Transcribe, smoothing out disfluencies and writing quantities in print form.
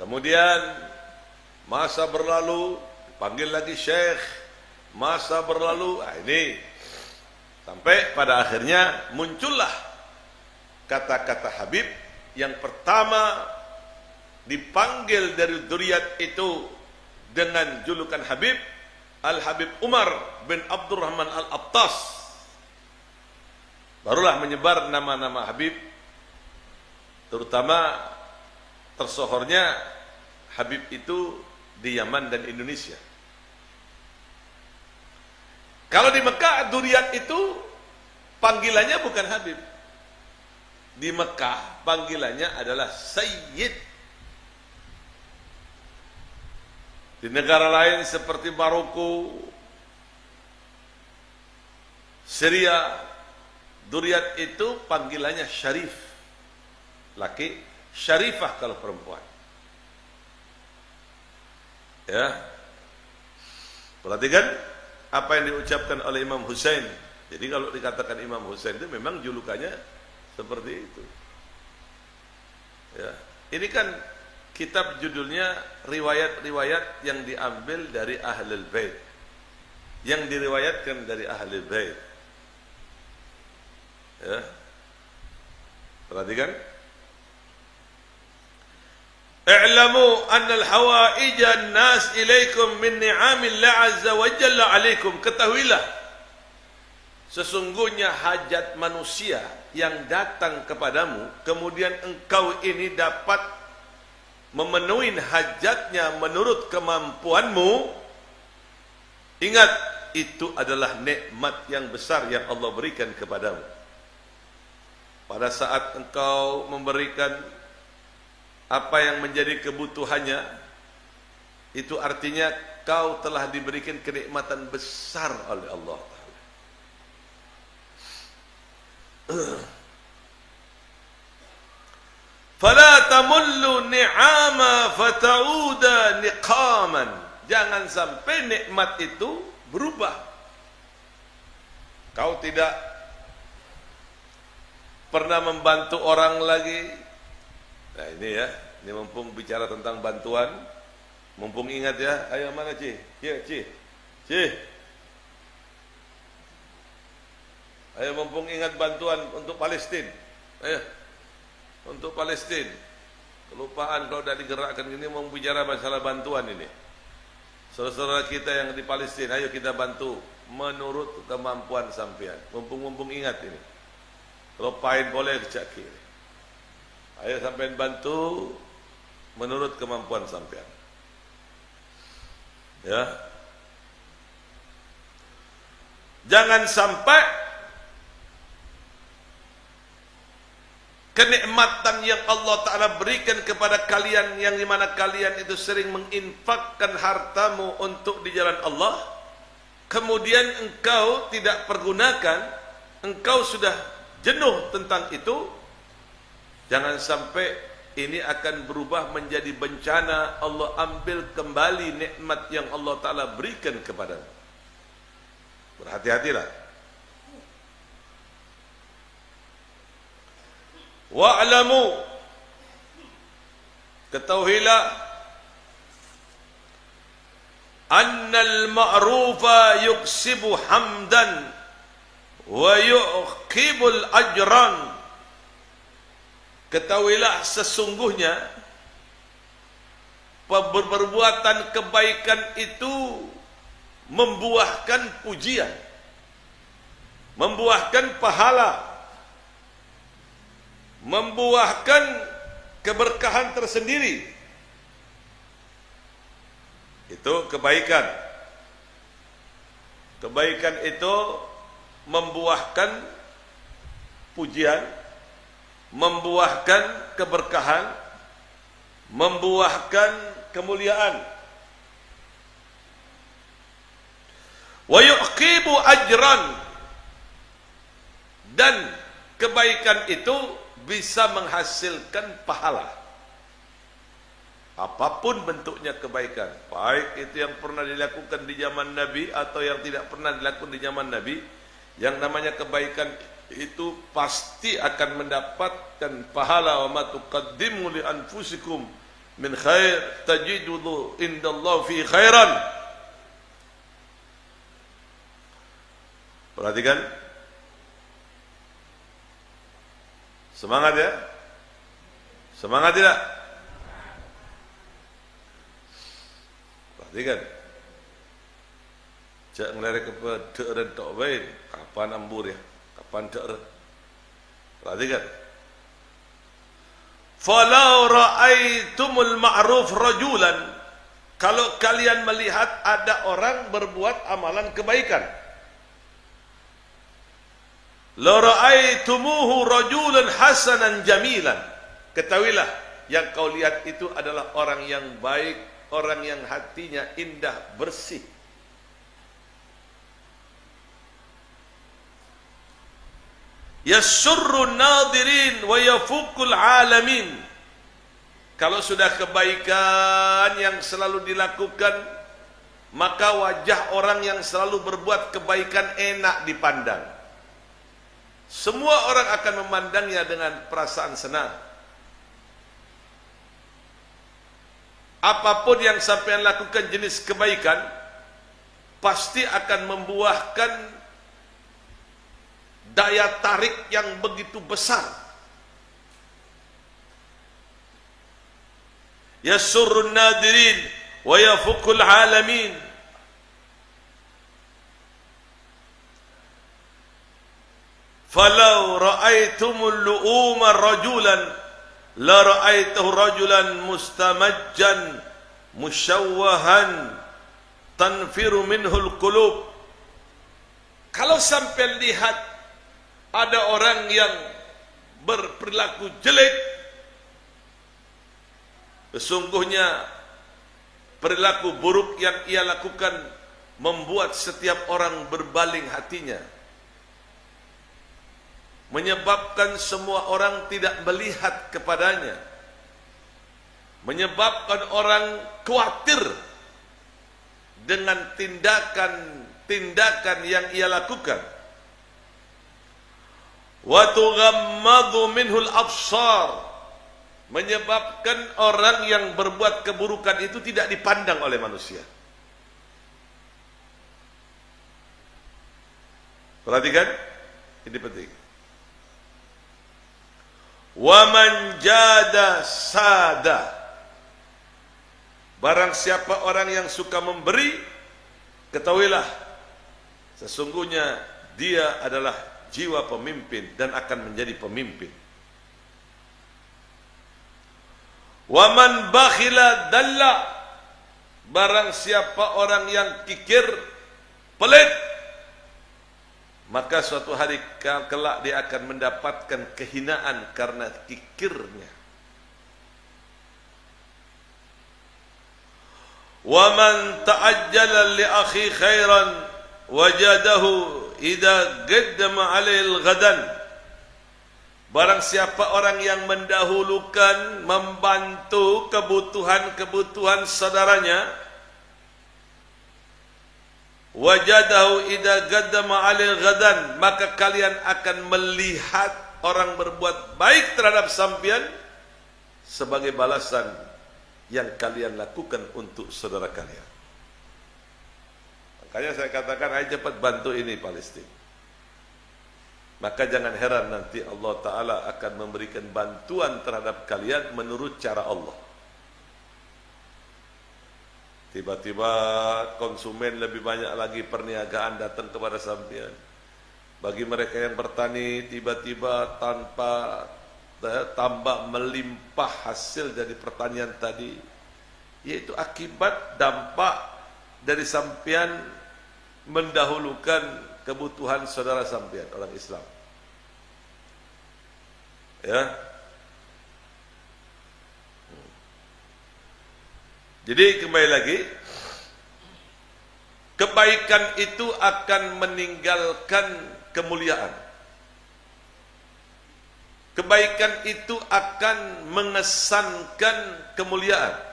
Kemudian masa berlalu, dipanggil lagi Syekh. Masa berlalu, ini sampai pada akhirnya muncullah kata-kata Habib. Yang pertama dipanggil dari dzurriyyat itu dengan julukan Habib, Al-Habib Umar bin Abdurrahman Al-Attas. Barulah menyebar nama-nama Habib, terutama tersohornya Habib itu di Yaman dan Indonesia. Kalau di Mekah, dzurriyyat itu panggilannya bukan Habib. Di Mekah panggilannya adalah Sayyid. Di negara lain seperti Maroko, Syria, dzurriyyat itu panggilannya Syarif. Laki, Syarifah kalau perempuan. Ya. Perhatikan apa yang diucapkan oleh Imam Husain. Jadi kalau dikatakan Imam Husain itu memang julukannya seperti itu. Ya. Ini kan kitab judulnya riwayat-riwayat yang diambil dari Ahlul Bait, yang diriwayatkan dari Ahlul Bait. Ya. Perhatikan. I'lamu anna al-hawaija an-nas ilaikum min ni'amillah azza wa jalla alaikum. Ketahuilah, sesungguhnya hajat manusia yang datang kepadamu, kemudian engkau ini dapat memenuhi hajatnya menurut kemampuanmu. Ingat, itu adalah nikmat yang besar yang Allah berikan kepadamu. Pada saat engkau memberikan apa yang menjadi kebutuhannya, itu artinya kau telah diberikan kenikmatan besar oleh Allah Ta'ala. Fala tamullu ni'ama fata'uda niqaman. Jangan sampai nikmat itu berubah. Kau tidak pernah membantu orang lagi. Nah ini ya, ini mumpung bicara tentang bantuan, mumpung ingat ya, ayo mana Ci? Ya Ci, Ci. Ayo mumpung ingat bantuan untuk Palestina. Ayo, untuk Palestina. Kelupaan kalau tidak digerakkan ini mau bicara masalah bantuan ini. Saudara-saudara kita yang di Palestina, ayo kita bantu menurut kemampuan sampean. Mumpung ingat ini. Kalau pain boleh kecak kiri. Ayo sampean bantu menurut kemampuan sampean. Ya. Jangan sampai kenikmatan yang Allah Ta'ala berikan kepada kalian, yang dimana kalian itu sering menginfakkan hartamu untuk di jalan Allah, kemudian engkau tidak pergunakan, engkau sudah jenuh tentang itu. Jangan sampai ini akan berubah menjadi bencana. Allah ambil kembali nikmat yang Allah Ta'ala berikan kepadamu. Berhati-hatilah. Wa'lamu, ketahuilah, annal ma'rufa yuksibu hamdan wa yuqibul ajran. Ketahuilah, sesungguhnya perbuatan kebaikan itu membuahkan pujian, membuahkan pahala, membuahkan keberkahan tersendiri. Itu kebaikan. Kebaikan itu membuahkan pujian, membuahkan keberkahan, membuahkan kemuliaan. Wa yuqibu ajran, dan kebaikan itu bisa menghasilkan pahala. Apapun bentuknya kebaikan, baik itu yang pernah dilakukan di zaman Nabi atau yang tidak pernah dilakukan di zaman Nabi, yang namanya kebaikan itu pasti akan mendapatkan pahala. Wa ma tuqaddimu li anfusikum min khair tajidu indallahu fi khairan. Perhatikan. Semangat ya. Semangat tidak? Perhatikan. Cak ngelerek ke deren tok bain, kapan ambur ya? Kapan deren? Perhatikan. Falau ra'aitumul ma'ruf rajulan, kalau kalian melihat ada orang berbuat amalan kebaikan, la ra'aitumuhu rajulan hasanan jamilan, ketahuilah yang kau lihat itu adalah orang yang baik, orang yang hatinya indah, bersih. Yasurrun nadirin wa yafukul alamin. Kalau sudah kebaikan yang selalu dilakukan, maka wajah orang yang selalu berbuat kebaikan enak dipandang. Semua orang akan memandangnya dengan perasaan senang. Apapun yang sampean lakukan jenis kebaikan, pasti akan membuahkan daya tarik yang begitu besar. Yasurrun nadirin wa yafukul alamin. Falau ra'aitumul lu'uma rajulan la ra'aituhu rajulan mustamajjan musyawwahan tanfiru minhul qulub. Kalau sampai lihat ada orang yang berperilaku jelek, sesungguhnya perilaku buruk yang ia lakukan membuat setiap orang berbaling hatinya, menyebabkan semua orang tidak melihat kepadanya, menyebabkan orang khawatir dengan tindakan-tindakan yang ia lakukan. Wa tughammadu minhul absar, menyebabkan orang yang berbuat keburukan itu tidak dipandang oleh manusia. Perhatikan, ini penting. Wa man jada sada, barang siapa orang yang suka memberi, ketahuilah sesungguhnya dia adalah jiwa pemimpin dan akan menjadi pemimpin. Wa man bakhila dalla, barang siapa orang yang kikir, pelit, maka suatu hari kelak dia akan mendapatkan kehinaan karena kikirnya. Wa man ta'ajjala li akhi khairan wajadahu idza qaddama 'alail ghadan, barang siapa orang yang mendahulukan membantu kebutuhan-kebutuhan saudaranya, wajadahu idza qaddama 'alail ghadan, maka kalian akan melihat orang berbuat baik terhadap sampean sebagai balasan yang kalian lakukan untuk saudara kalian. Makanya saya katakan, ayo cepat bantu ini Palestina. Maka jangan heran nanti Allah Ta'ala akan memberikan bantuan terhadap kalian menurut cara Allah. Tiba-tiba konsumen lebih banyak lagi perniagaan datang kepada sampean. Bagi mereka yang bertani, tiba-tiba tanpa tambah melimpah hasil dari pertanian tadi, yaitu akibat dampak dari sampean mendahulukan kebutuhan saudara sampean orang Islam. Ya. Jadi kembali lagi, kebaikan itu akan meninggalkan kemuliaan. Kebaikan itu akan mengesankan kemuliaan.